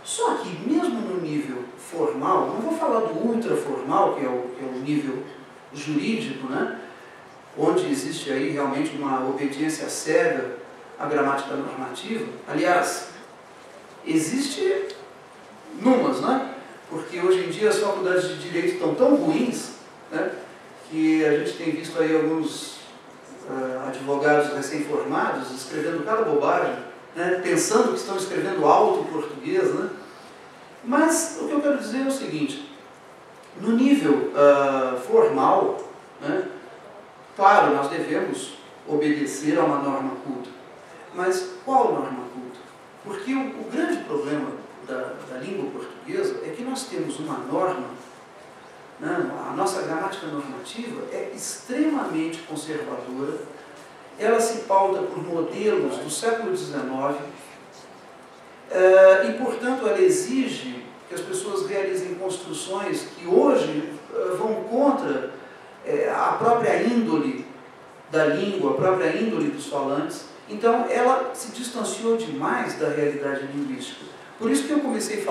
Só que, mesmo no nível formal, não vou falar do ultraformal, que é o nível jurídico, né? Onde existe aí realmente uma obediência cega à gramática normativa. Aliás, existe numas, né? Porque hoje em dia as faculdades de Direito estão tão ruins, né? Que a gente tem visto aí alguns advogados recém-formados escrevendo cada bobagem, né? Pensando que estão escrevendo alto português, né? Mas o que eu quero dizer é o seguinte: no nível formal, né? Claro, nós devemos obedecer a uma norma culta. Mas qual norma culta? Porque o grande problema da língua portuguesa é que nós temos uma norma, né? A nossa gramática normativa é extremamente conservadora, ela se pauta por modelos do século XIX, e, portanto, ela exige que as pessoas realizem construções que hoje vão contra a própria índole da língua, a própria índole dos falantes. Então, ela se distanciou demais da realidade linguística. Por isso que eu comecei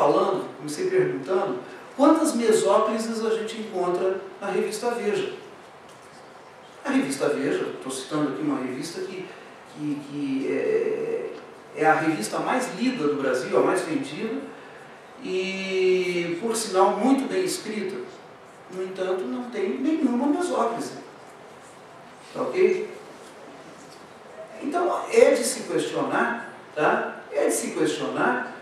perguntando quantas mesóclises a gente encontra na revista Veja. A revista Veja, estou citando aqui uma revista que é a revista mais lida do Brasil, a mais vendida, e, por sinal, muito bem escrita. No entanto, não tem nenhuma mesóclise. Tá ok? Então, é de se questionar, tá? É de se questionar,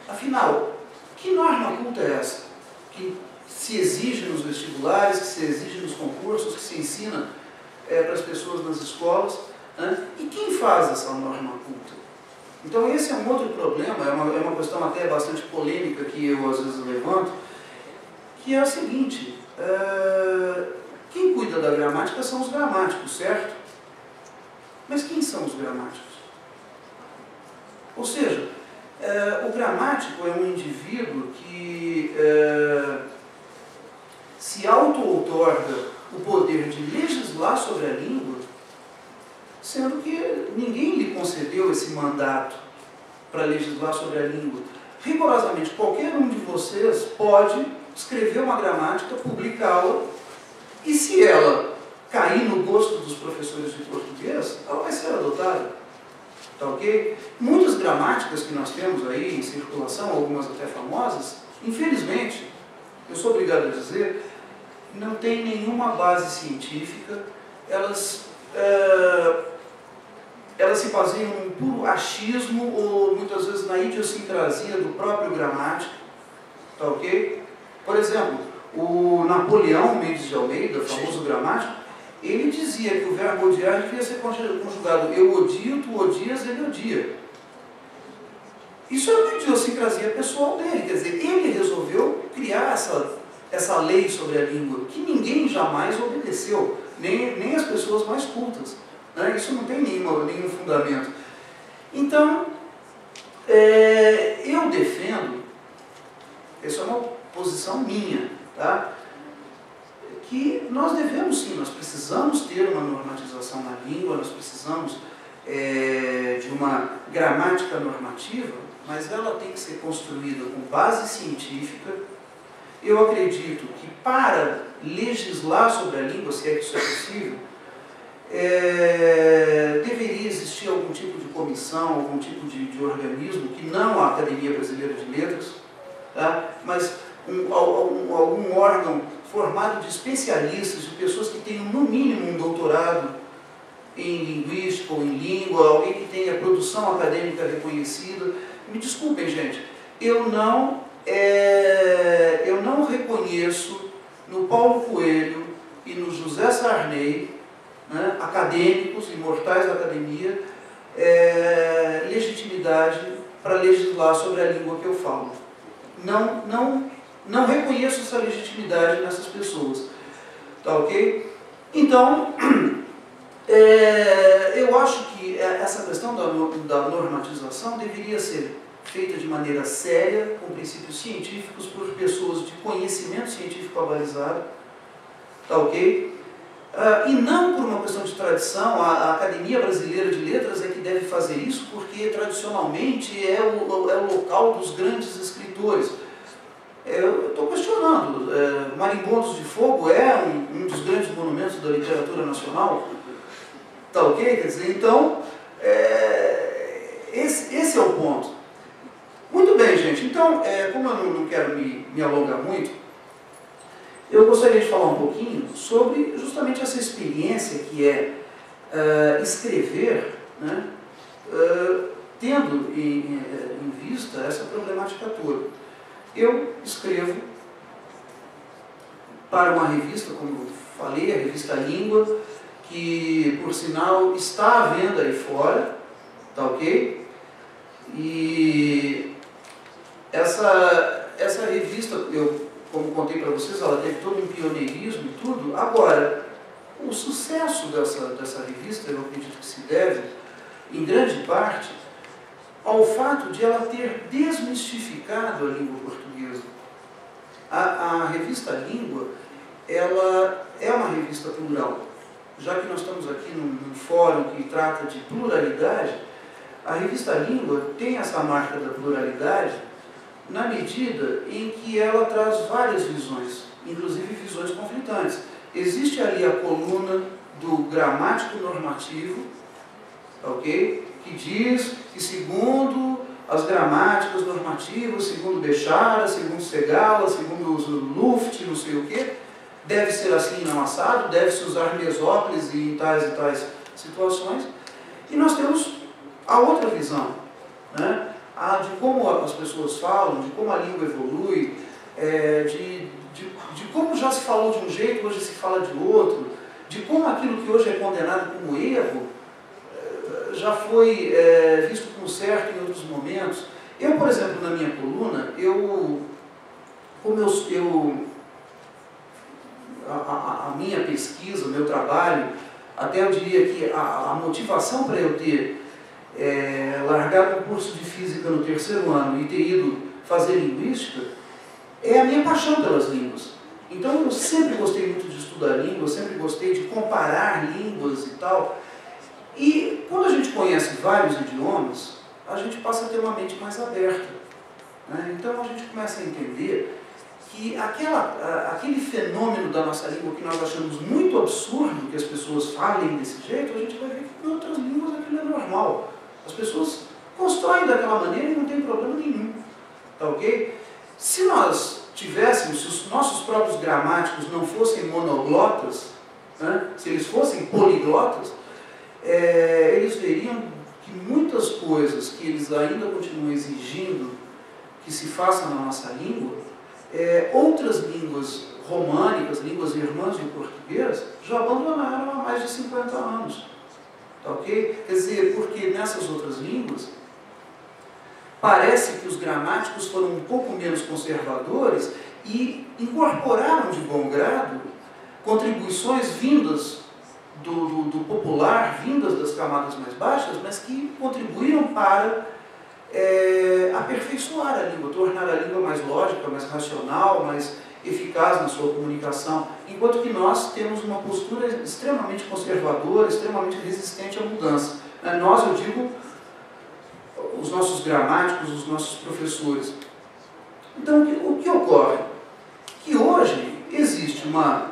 afinal, que norma culta é essa? Que se exige nos vestibulares, que se exige nos concursos, que se ensina para as pessoas nas escolas, né? E quem faz essa norma culta? Então esse é um outro problema, é uma questão até bastante polêmica que eu às vezes levanto, que é o seguinte: quem cuida da gramática são os gramáticos, certo? Mas quem são os gramáticos? Ou seja, o gramático é um indivíduo que se auto-outorga o poder de legislar sobre a língua, sendo que ninguém lhe concedeu esse mandato para legislar sobre a língua. Rigorosamente, qualquer um de vocês pode escrever uma gramática, publicá-la, e se ela cair no gosto dos professores de português, ela vai ser adotada. Tá ok? Muitas gramáticas que nós temos aí em circulação, algumas até famosas, infelizmente, eu sou obrigado a dizer, não tem nenhuma base científica, elas se baseiam num puro achismo ou muitas vezes na idiosincrasia do próprio gramático, tá ok? Por exemplo, o Napoleão Mendes de Almeida, famoso gramático, ele dizia que o verbo odiar devia ser conjugado eu odio, tu odias, ele odia. Isso é uma idiosincrasia pessoal dele, quer dizer, ele resolveu criar essa lei sobre a língua, que ninguém jamais obedeceu, nem as pessoas mais cultas, né? Isso não tem nenhum fundamento. Então, eu defendo, essa é uma posição minha, tá? Que nós devemos sim, nós precisamos ter uma normatização na língua, nós precisamos de uma gramática normativa, mas ela tem que ser construída com base científica. Eu acredito que para legislar sobre a língua, se é que isso é possível, deveria existir algum tipo de comissão, algum tipo de organismo, que não a Academia Brasileira de Letras, tá? Mas algum órgão formado de especialistas, de pessoas que tenham no mínimo um doutorado em linguística ou em língua, alguém que tenha produção acadêmica reconhecida. Me desculpem, gente, eu não reconheço no Paulo Coelho e no José Sarney, né, acadêmicos, imortais da academia, legitimidade para legislar sobre a língua que eu falo. Não reconheço essa legitimidade nessas pessoas. Tá ok? Então, eu acho que essa questão da normatização deveria ser feita de maneira séria, com princípios científicos, por pessoas de conhecimento científico avalizado. Tá ok? E não por uma questão de tradição. A Academia Brasileira de Letras é que deve fazer isso, porque tradicionalmente é o local dos grandes escritores. Eu estou questionando. Marimbondos de Fogo é um dos grandes monumentos da literatura nacional. Tá ok? Quer dizer, então, esse é o ponto. Muito bem, gente. Então, como eu não quero me alongar muito, eu gostaria de falar um pouquinho sobre justamente essa experiência que é escrever, né, tendo em vista essa problemática toda. Eu escrevo para uma revista, como eu falei, a revista Língua, que, por sinal, está à venda aí fora, tá ok? E essa revista, como contei para vocês, ela teve todo um pioneirismo e tudo. Agora, o sucesso dessa revista, eu acredito que se deve, em grande parte, ao fato de ela ter desmistificado a língua portuguesa. A revista Língua, ela é uma revista plural. Já que nós estamos aqui num fórum que trata de pluralidade, a revista Língua tem essa marca da pluralidade na medida em que ela traz várias visões, inclusive visões conflitantes. Existe ali a coluna do gramático normativo, ok? Que diz que, segundo as gramáticas normativas, segundo Bechara, segundo Segala, segundo Luft, não sei o quê, deve ser assim não assado, deve-se usar mesóclise em tais e tais situações. E nós temos a outra visão, né? De como as pessoas falam, de como a língua evolui, de como já se falou de um jeito, hoje se fala de outro, de como aquilo que hoje é condenado como erro já foi visto como certo em outros momentos. Eu, por exemplo, na minha coluna, a minha pesquisa, o meu trabalho, até eu diria que a motivação para eu ter largado um curso de física no terceiro ano e ter ido fazer linguística é a minha paixão pelas línguas. Então eu sempre gostei muito de estudar língua, sempre gostei de comparar línguas e tal. E quando a gente conhece vários idiomas, a gente passa a ter uma mente mais aberta, né? Então a gente começa a entender que aquele fenômeno da nossa língua que nós achamos muito absurdo que as pessoas falem desse jeito, a gente vai ver que em outras línguas aquilo é normal. As pessoas constroem daquela maneira e não tem problema nenhum, tá ok? Se nós tivéssemos, se os nossos próprios gramáticos não fossem monoglotas, né, se eles fossem poliglotas, eles veriam que muitas coisas que eles ainda continuam exigindo que se faça na nossa língua, outras línguas românicas, línguas irmãs do português, já abandonaram há mais de 50 anos. Tá ok? Quer dizer, porque nessas outras línguas, parece que os gramáticos foram um pouco menos conservadores e incorporaram de bom grado contribuições vindas do popular, vindas das camadas mais baixas, mas que contribuíram para aperfeiçoar a língua, tornar a língua mais lógica, mais racional, mais eficaz na sua comunicação, enquanto que nós temos uma postura extremamente conservadora, extremamente resistente à mudança. Nós, eu digo, os nossos gramáticos, os nossos professores. Então, o que ocorre? Que hoje existe uma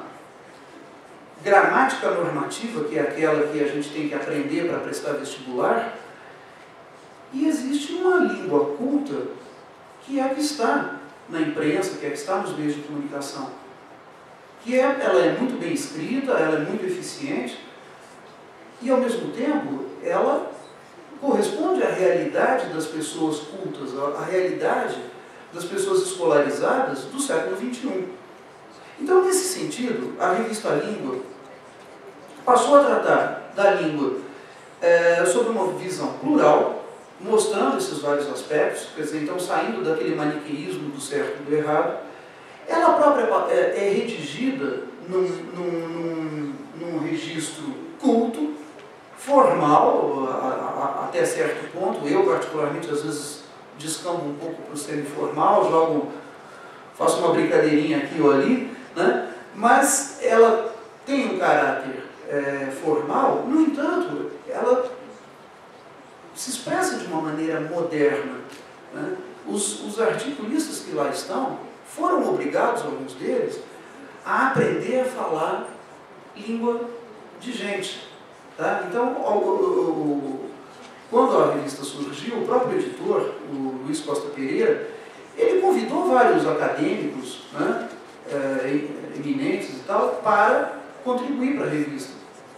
gramática normativa, que é aquela que a gente tem que aprender para prestar vestibular, e existe uma língua culta, que é a que está na imprensa, que é a que está nos meios de comunicação. Ela é muito bem escrita, ela é muito eficiente, e ao mesmo tempo, ela corresponde à realidade das pessoas cultas, à realidade das pessoas escolarizadas do século XXI. Então, nesse sentido, a revista Língua passou a tratar da língua sob uma visão plural, mostrando esses vários aspectos, quer dizer, então saindo daquele maniqueísmo do certo e do errado. Ela própria é redigida num registro culto, formal, até certo ponto. Eu, particularmente, às vezes descambo um pouco para o semi-formal, faço uma brincadeirinha aqui ou ali, né? Mas ela tem um caráter formal, no entanto, ela se expressa de uma maneira moderna, né? Os articulistas que lá estão foram obrigados, alguns deles, a aprender a falar língua de gente. Tá? Então, quando a revista surgiu, o próprio editor, o Luiz Costa Pereira, ele convidou vários acadêmicos, né, eminentes e tal, para contribuir para a revista.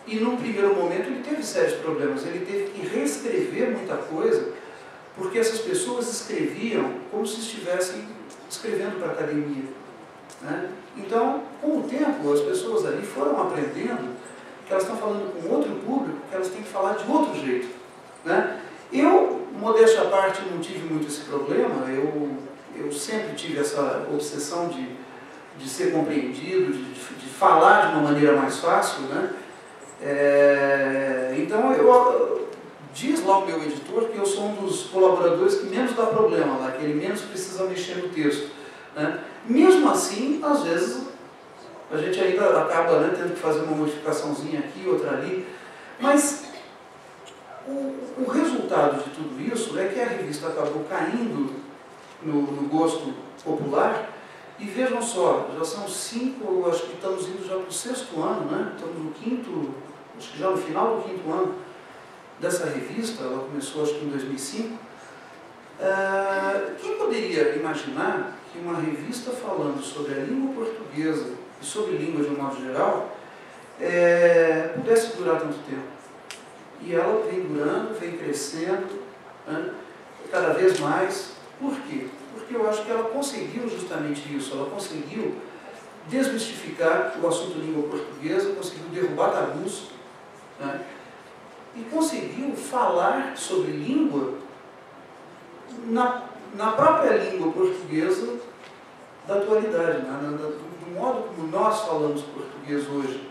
E num primeiro momento ele teve sérios problemas, ele teve que reescrever muita coisa, porque essas pessoas escreviam como se estivessem escrevendo para a academia. Né? Então, com o tempo, as pessoas ali foram aprendendo que elas estão falando com outro público, que elas têm que falar de outro jeito. Né? Eu, modéstia à parte, não tive muito esse problema, eu sempre tive essa obsessão de ser compreendido, de falar de uma maneira mais fácil. Né? Então, diz lá o meu editor que eu sou um dos colaboradores que menos dá problema lá, que ele menos precisa mexer no texto. Né? Mesmo assim, às vezes, a gente ainda acaba, né, tendo que fazer uma modificaçãozinha aqui, outra ali, mas o resultado de tudo isso é que a revista acabou caindo no gosto popular, e vejam só, já são 5, acho que estamos indo já para o 6º ano, né? Estamos no 5º, acho que já no final do 5º ano dessa revista, ela começou acho que em 2005. Quem poderia imaginar que uma revista falando sobre a língua portuguesa e sobre língua de um modo geral pudesse durar tanto tempo? E ela vem durando, vem crescendo, né, cada vez mais. Por quê? Porque eu acho que ela conseguiu justamente isso, ela conseguiu desmistificar o assunto língua portuguesa, conseguiu derrubar tabus, né, e conseguiu falar sobre língua na própria língua portuguesa da atualidade, né, do modo como nós falamos português hoje.